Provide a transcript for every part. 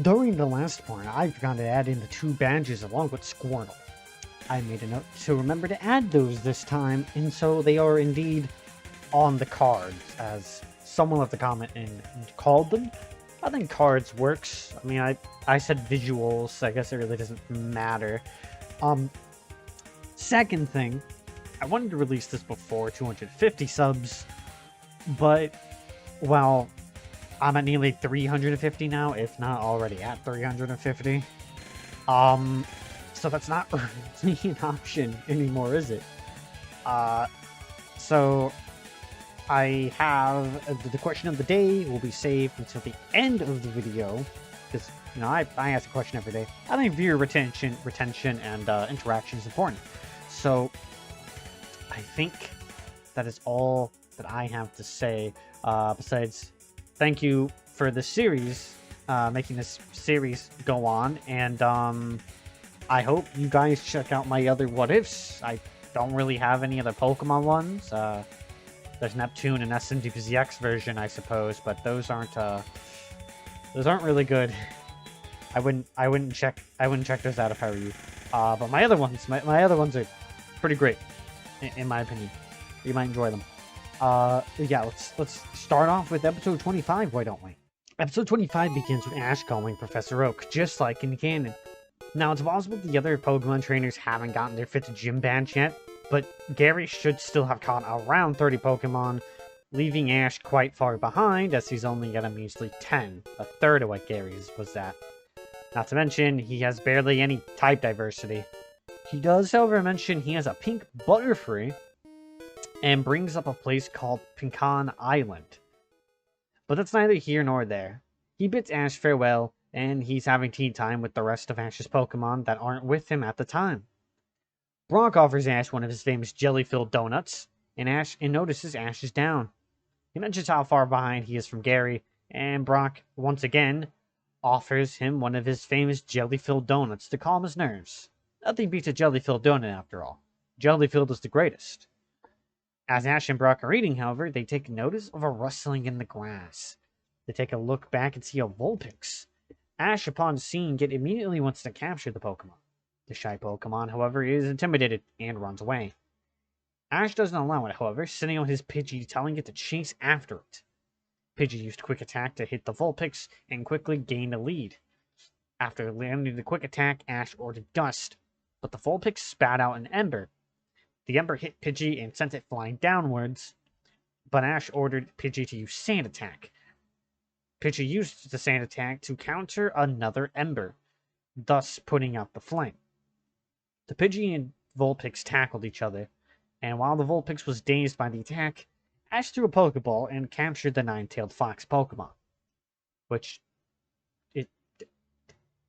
During the last part, I forgot to add in the 2 badges along with Squirtle. I made a note to remember to add those this time, and so they are indeed on the cards, as someone left a comment and called them. I think cards works. I mean, I said visuals, I guess it really doesn't matter. Second thing, I wanted to release this before 250 subs, but, well, I'm at nearly 350 now, if not already at 350. So that's not really an option anymore, is it? So I have the question of the day will be saved until the end of the video, because I ask a question every day. I think viewer retention and interaction is important. So I think that is all that I have to say. Besides, thank you for the series, making this series go on, and I hope you guys check out my other what ifs. I don't really have any other Pokemon ones. There's Neptune and SMDPZX version, I suppose, but those aren't really good. I wouldn't check those out if I were you. But my other ones, my other ones are pretty great, in my opinion. You might enjoy them. Yeah, let's start off with episode 25, why don't we? Episode 25 begins with Ash calling Professor Oak, just like in the canon. Now, it's possible the other Pokemon trainers haven't gotten their 5th gym badge yet, but Gary should still have caught around 30 Pokemon, leaving Ash quite far behind, as he's only at a measly 10, a third of what Gary's was at. Not to mention, he has barely any type diversity. He does, however, mention he has a pink Butterfree, and brings up a place called Pecan Island. But that's neither here nor there. He bids Ash farewell, and he's having tea time with the rest of Ash's Pokemon that aren't with him at the time. Brock offers Ash one of his famous jelly-filled donuts, and notices Ash is down. He mentions how far behind he is from Gary, and Brock, once again, offers him one of his famous jelly-filled donuts to calm his nerves. Nothing beats a jelly-filled donut, after all. Jelly-filled is the greatest. As Ash and Brock are eating, however, they take notice of a rustling in the grass. They take a look back and see a Vulpix. Ash, upon seeing it, immediately wants to capture the Pokemon. The shy Pokemon, however, is intimidated and runs away. Ash doesn't allow it, however, sending out his Pidgey, telling it to chase after it. Pidgey used Quick Attack to hit the Vulpix and quickly gained a lead. After landing the Quick Attack, Ash ordered Gust, but the Vulpix spat out an Ember. The Ember hit Pidgey and sent it flying downwards, but Ash ordered Pidgey to use Sand Attack. Pidgey used the Sand Attack to counter another Ember, thus putting out the flame. The Pidgey and Vulpix tackled each other, and while the Vulpix was dazed by the attack, Ash threw a Pokeball and captured the Nine-Tailed Fox Pokemon. Which,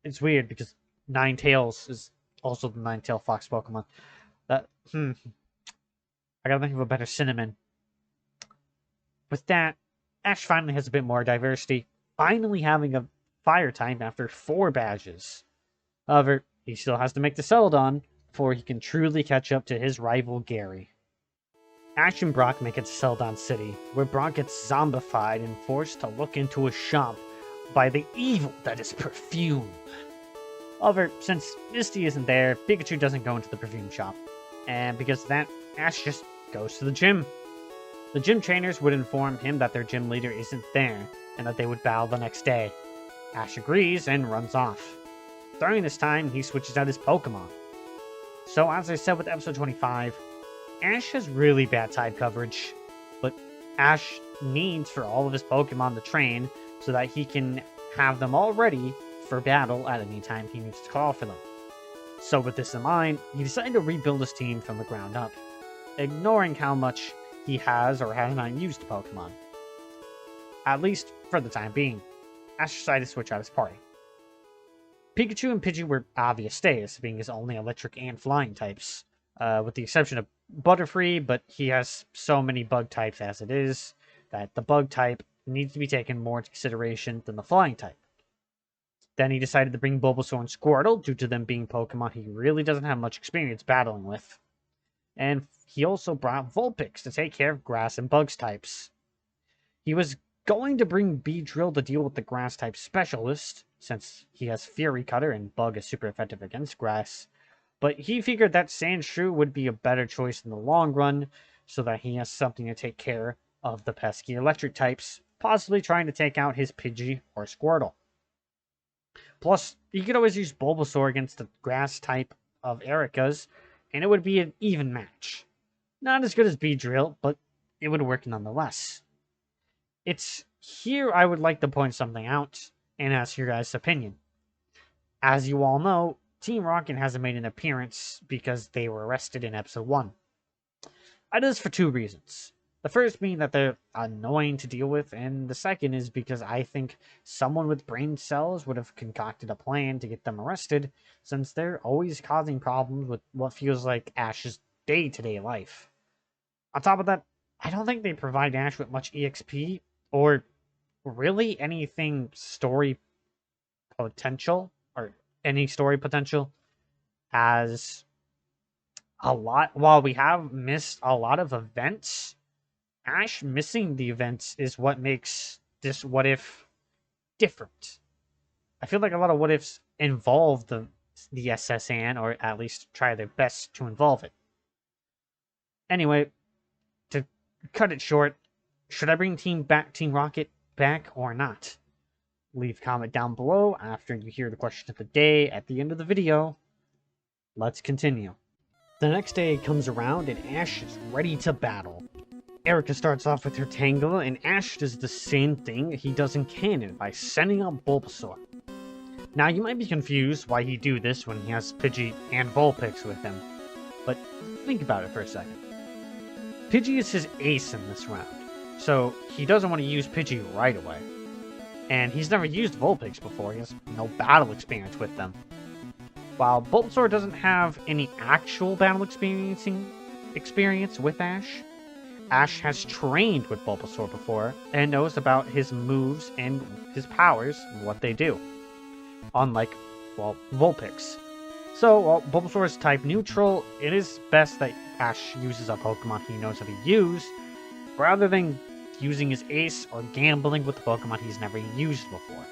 it's weird because Ninetales is also the Nine-Tailed Fox Pokemon. I gotta think of a better cinnamon. With that, Ash finally has a bit more diversity, finally having a fire type after 4 badges. However, he still has to make the Celadon before he can truly catch up to his rival Gary. Ash and Brock make it to Celadon City, where Brock gets zombified and forced to look into a shop by the evil that is perfume. However, since Misty isn't there, Pikachu doesn't go into the perfume shop. And because of that, Ash just goes to the gym. The gym trainers would inform him that their gym leader isn't there, and that they would battle the next day. Ash agrees and runs off. During this time, he switches out his Pokemon. So as I said with episode 25, Ash has really bad type coverage, but Ash needs for all of his Pokemon to train so that he can have them all ready for battle at any time he needs to call for them. So with this in mind, he decided to rebuild his team from the ground up, ignoring how much he has or has not used Pokemon. At least for the time being, Ash decided to switch out his party. Pikachu and Pidgey were obvious stays, being his only electric and flying types, with the exception of Butterfree, but he has so many bug types as it is, that the bug type needs to be taken more into consideration than the flying type. Then he decided to bring Bulbasaur and Squirtle, due to them being Pokemon he really doesn't have much experience battling with. And he also brought Vulpix to take care of grass and bugs types. He was going to bring Beedrill to deal with the grass-type specialist, since he has Fury Cutter and Bug is super effective against grass. But he figured that Sandshrew would be a better choice in the long run, so that he has something to take care of the pesky electric types, possibly trying to take out his Pidgey or Squirtle. Plus, you could always use Bulbasaur against the grass type of Erica's, and it would be an even match. Not as good as Beedrill, but it would work nonetheless. It's here I would like to point something out and ask your guys' opinion. As you all know, Team Rocket hasn't made an appearance because they were arrested in Episode 1. That is for two reasons. The first being that they're annoying to deal with, and the second is because I think someone with brain cells would have concocted a plan to get them arrested, since they're always causing problems with what feels like Ash's day-to-day life. On top of that, I don't think they provide Ash with much EXP, or really anything story potential, or any story potential, as a lot. While we have missed a lot of events, Ash missing the events is what makes this what if different. I feel like a lot of what ifs involve the SSN, or at least try their best to involve it. Anyway, to cut it short, should I bring Team Rocket back or not? Leave a comment down below after you hear the question of the day at the end of the video. Let's continue. The next day comes around and Ash is ready to battle. Erica starts off with her Tangela, and Ash does the same thing he does in canon by sending out Bulbasaur. Now you might be confused why he do this when he has Pidgey and Vulpix with him, but think about it for a second. Pidgey is his ace in this round, so he doesn't want to use Pidgey right away. And he's never used Vulpix before, he has no battle experience with them. While Bulbasaur doesn't have any actual battle experience with Ash, Ash has trained with Bulbasaur before and knows about his moves and his powers and what they do. Unlike, well, Vulpix. So, while Bulbasaur is type neutral, it is best that Ash uses a Pokemon he knows how to use, rather than using his ace or gambling with the Pokemon he's never used before.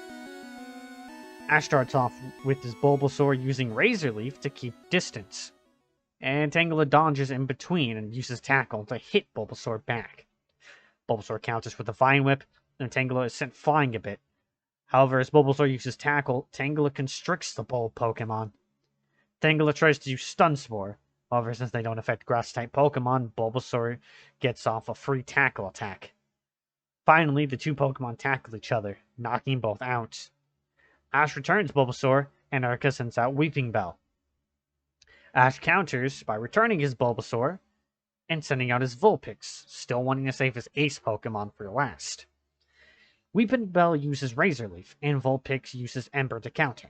Ash starts off with his Bulbasaur using Razor Leaf to keep distance, and Tangela dodges in between and uses Tackle to hit Bulbasaur back. Bulbasaur counters with a Vine Whip, and Tangela is sent flying a bit. However, as Bulbasaur uses Tackle, Tangela constricts the bulb Pokemon. Tangela tries to use Stun Spore. However, since they don't affect Grass-type Pokemon, Bulbasaur gets off a free Tackle attack. Finally, the two Pokemon tackle each other, knocking both out. Ash returns Bulbasaur, and Erica sends out Weeping Bell. Ash counters by returning his Bulbasaur and sending out his Vulpix, still wanting to save his ace Pokemon for last. Weeping Bell uses Razor Leaf, and Vulpix uses Ember to counter.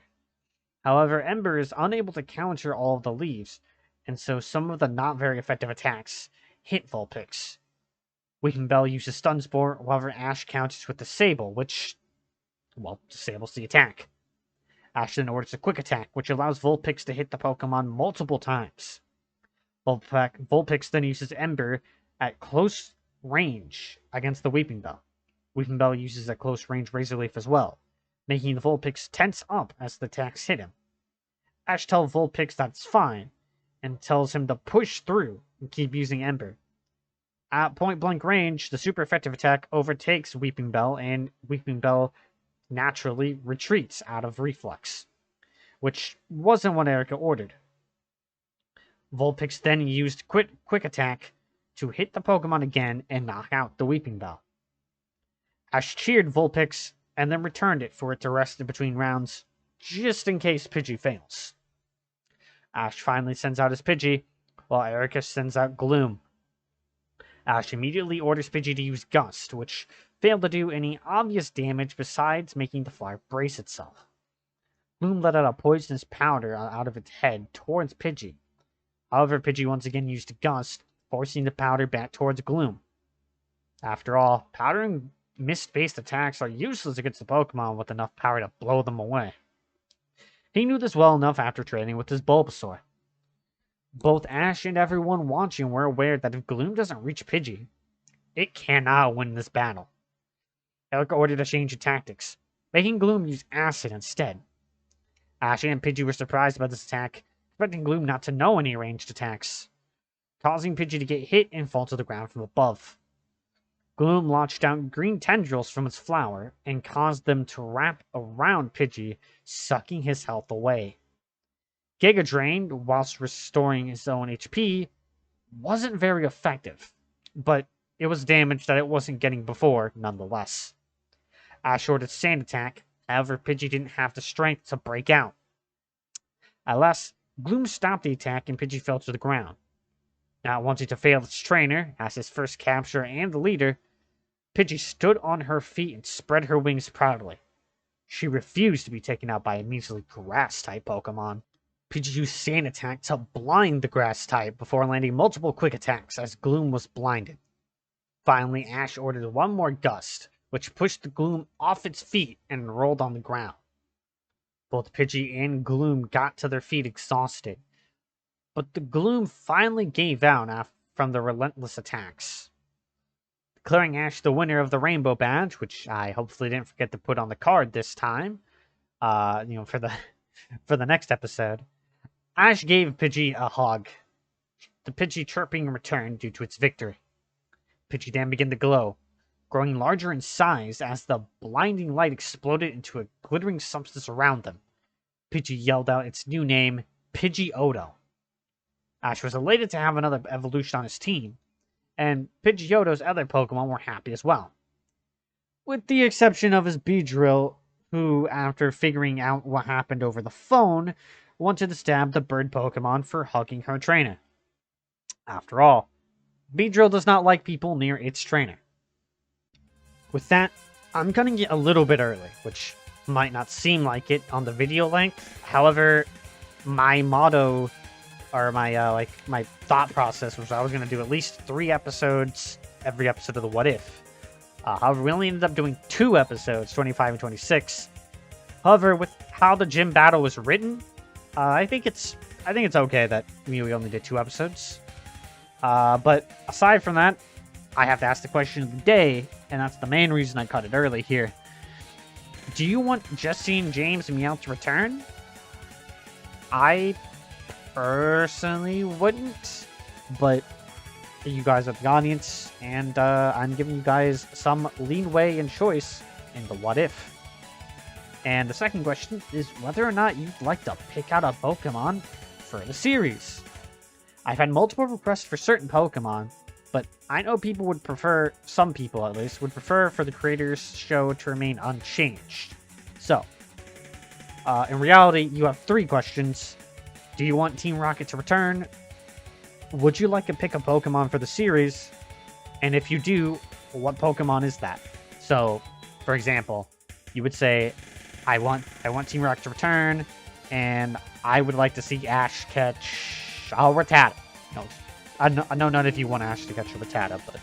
However, Ember is unable to counter all of the leaves, and so some of the not very effective attacks hit Vulpix. Weeping Bell uses Stun Spore, however Ash counters with the Sable, which, well, disables the attack. Ash then orders a Quick Attack, which allows Vulpix to hit the Pokemon multiple times. Vulpix then uses Ember at close range against the Weeping Bell. Weeping Bell uses a close range Razor Leaf as well, making the Vulpix tense up as the attacks hit him. Ash tells Vulpix that's fine, and tells him to push through and keep using Ember. At point-blank range, the super effective attack overtakes Weeping Bell, and Weeping Bell naturally retreats out of Reflex, which wasn't what Erica ordered. Vulpix then used Quick Attack to hit the Pokemon again and knock out the Weeping Bell. Ash cheered Vulpix and then returned it for it to rest in between rounds, just in case Pidgey fails. Ash finally sends out his Pidgey, while Erica sends out Gloom. Ash immediately orders Pidgey to use Gust, which failed to do any obvious damage besides making the fly brace itself. Gloom let out a poisonous powder out of its head towards Pidgey. However, Pidgey once again used Gust, forcing the powder back towards Gloom. After all, powder and mist-based attacks are useless against the Pokemon with enough power to blow them away. He knew this well enough after training with his Bulbasaur. Both Ash and everyone watching were aware that if Gloom doesn't reach Pidgey, it cannot win this battle. Eric ordered a change of tactics, making Gloom use acid instead. Ash and Pidgey were surprised by this attack, expecting Gloom not to know any ranged attacks, causing Pidgey to get hit and fall to the ground from above. Gloom launched out green tendrils from its flower and caused them to wrap around Pidgey, sucking his health away. Giga Drain, whilst restoring his own HP, wasn't very effective, but it was damage that it wasn't getting before nonetheless. Ash ordered Sand Attack, however Pidgey didn't have the strength to break out. At last, Gloom stopped the attack and Pidgey fell to the ground. Not wanting to fail its trainer, as his first capture and the leader, Pidgey stood on her feet and spread her wings proudly. She refused to be taken out by a measly Grass-type Pokemon. Pidgey used Sand Attack to blind the Grass-type before landing multiple quick attacks as Gloom was blinded. Finally, Ash ordered one more Gust, which pushed the Gloom off its feet and rolled on the ground. Both Pidgey and Gloom got to their feet exhausted, but the Gloom finally gave out from the relentless attacks. Declaring Ash the winner of the Rainbow Badge, which I hopefully didn't forget to put on the card this time, for the next episode, Ash gave Pidgey a hug. The Pidgey chirping in return due to its victory. Pidgey then began to glow, growing larger in size as the blinding light exploded into a glittering substance around them. Pidgey yelled out its new name, Pidgeotto. Ash was elated to have another evolution on his team, and Pidgeotto's other Pokemon were happy as well. With the exception of his Beedrill, who, after figuring out what happened over the phone, wanted to stab the bird Pokemon for hugging her trainer. After all, Beedrill does not like people near its trainer. With that, I'm cutting it a little bit early, which might not seem like it on the video length. However, my motto, or my thought process was I was going to do at least 3 episodes every episode of the What If. However, we only ended up doing 2 episodes, 25 and 26. However, with how the gym battle was written, I think it's okay that we only did 2 episodes. But aside from that, I have to ask the question of the day, and that's the main reason I cut it early here. Do you want Jesse and James and Meowth to return? I personally wouldn't, but you guys are the audience, and I'm giving you guys some leeway and choice in the what if. And the second question is whether or not you'd like to pick out a Pokemon for the series. I've had multiple requests for certain Pokemon, but I know people would prefer, some people at least, would prefer for the creators' show to remain unchanged. So, in reality, you have 3 questions. Do you want Team Rocket to return? Would you like to pick a Pokemon for the series? And if you do, what Pokemon is that? So, for example, you would say, I want Team Rocket to return, and I would like to see Ash catch a Rattata. No, I know none of you want Ash to catch a Rattata, but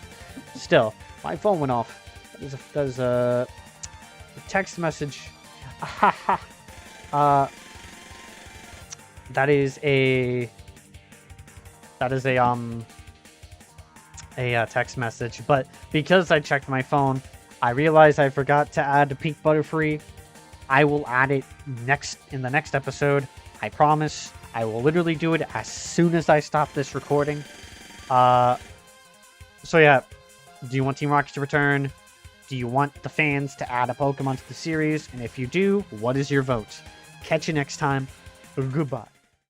still, my phone went off. That is a text message. That is a text message, but because I checked my phone, I realized I forgot to add Pink Butterfree. I will add it in the next episode. I promise. I will literally do it as soon as I stop this recording. So yeah, do you want Team Rocket to return? Do you want the fans to add a Pokemon to the series? And if you do, what is your vote? Catch you next time. Goodbye.